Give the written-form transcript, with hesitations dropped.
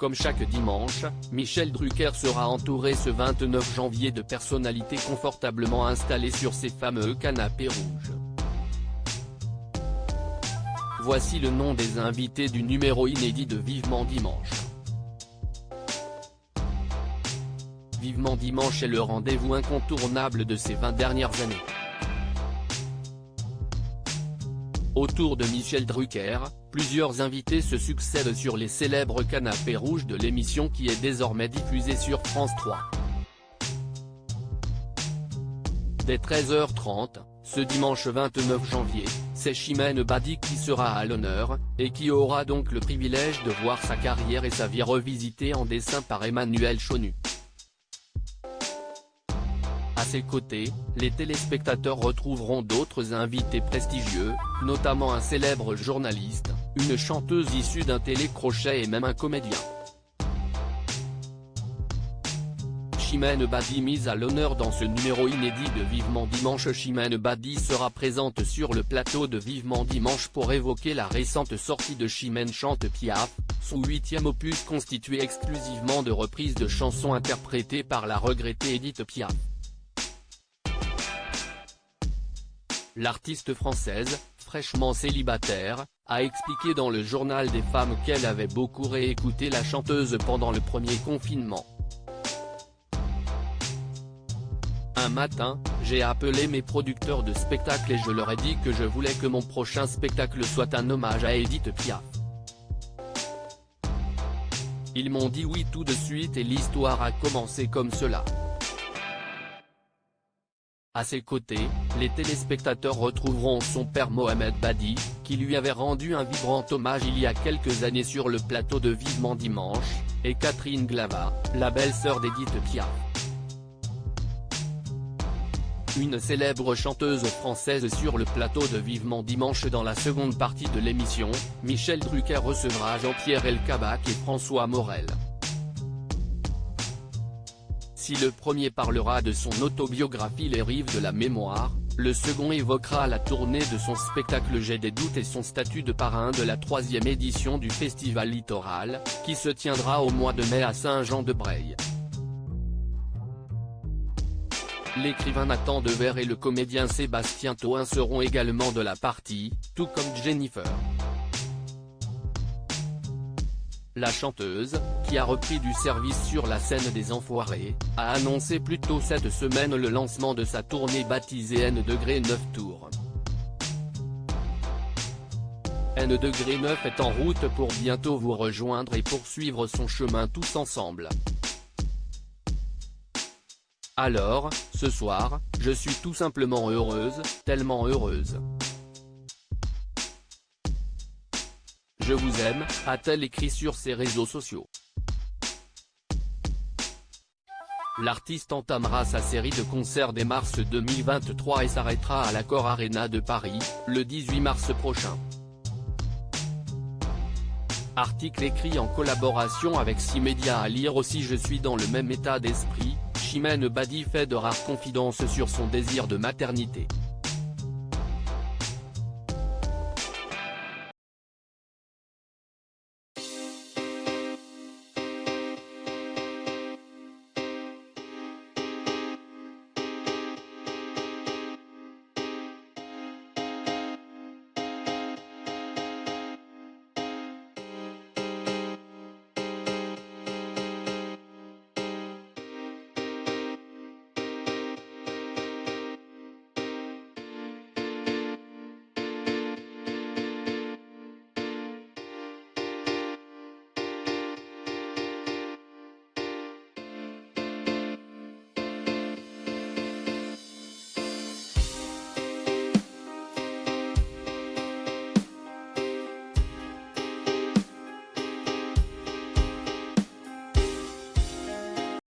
Comme chaque dimanche, Michel Drucker sera entouré ce 29 janvier de personnalités confortablement installées sur ces fameux canapés rouges. Voici le nom des invités du numéro inédit de Vivement Dimanche. Vivement Dimanche est le rendez-vous incontournable de ces 20 dernières années. Autour de Michel Drucker, plusieurs invités se succèdent sur les célèbres canapés rouges de l'émission qui est désormais diffusée sur France 3. Dès 13h30, ce dimanche 29 janvier, c'est Chimène Badi qui sera à l'honneur, et qui aura donc le privilège de voir sa carrière et sa vie revisitées en dessin par Emmanuel Chonu. À ses côtés, les téléspectateurs retrouveront d'autres invités prestigieux, notamment un célèbre journaliste, une chanteuse issue d'un télécrochet et même un comédien. Chimène Badi mise à l'honneur dans ce numéro inédit de Vivement Dimanche. Chimène Badi sera présente sur le plateau de Vivement Dimanche pour évoquer la récente sortie de Chimène chante Piaf, son 8e opus constitué exclusivement de reprises de chansons interprétées par la regrettée Édith Piaf. L'artiste française, fraîchement célibataire, a expliqué dans le Journal des femmes qu'elle avait beaucoup réécouté la chanteuse pendant le premier confinement. Un matin, j'ai appelé mes producteurs de spectacle et je leur ai dit que je voulais que mon prochain spectacle soit un hommage à Édith Piaf. Ils m'ont dit oui tout de suite et l'histoire a commencé comme cela. À ses côtés, les téléspectateurs retrouveront son père Mohamed Badi, qui lui avait rendu un vibrant hommage il y a quelques années sur le plateau de Vivement Dimanche, et Catherine Glava, la belle-sœur d'Édith Piaf. Une célèbre chanteuse française sur le plateau de Vivement Dimanche. Dans la seconde partie de l'émission, Michel Drucker recevra Jean-Pierre Elkabbach et François Morel. Si le premier parlera de son autobiographie Les Rives de la Mémoire, le second évoquera la tournée de son spectacle J'ai des doutes et son statut de parrain de la 3e édition du Festival Littoral, qui se tiendra au mois de mai à Saint-Jean-de-Breil. L'écrivain Nathan Dever et le comédien Sébastien Toen seront également de la partie, tout comme Jennifer. La chanteuse, qui a repris du service sur la scène des Enfoirés, a annoncé plus tôt cette semaine le lancement de sa tournée baptisée N-9 Tour. N-9 est en route pour bientôt vous rejoindre et poursuivre son chemin tous ensemble. Alors, ce soir, je suis tout simplement heureuse, tellement heureuse. Je vous aime, a-t-elle écrit sur ses réseaux sociaux. L'artiste entamera sa série de concerts dès mars 2023 et s'arrêtera à l'Accor Arena de Paris, le 18 mars prochain. Article écrit en collaboration avec 6 médias à lire aussi. Je suis dans le même état d'esprit, Chimène Badi fait de rares confidences sur son désir de maternité.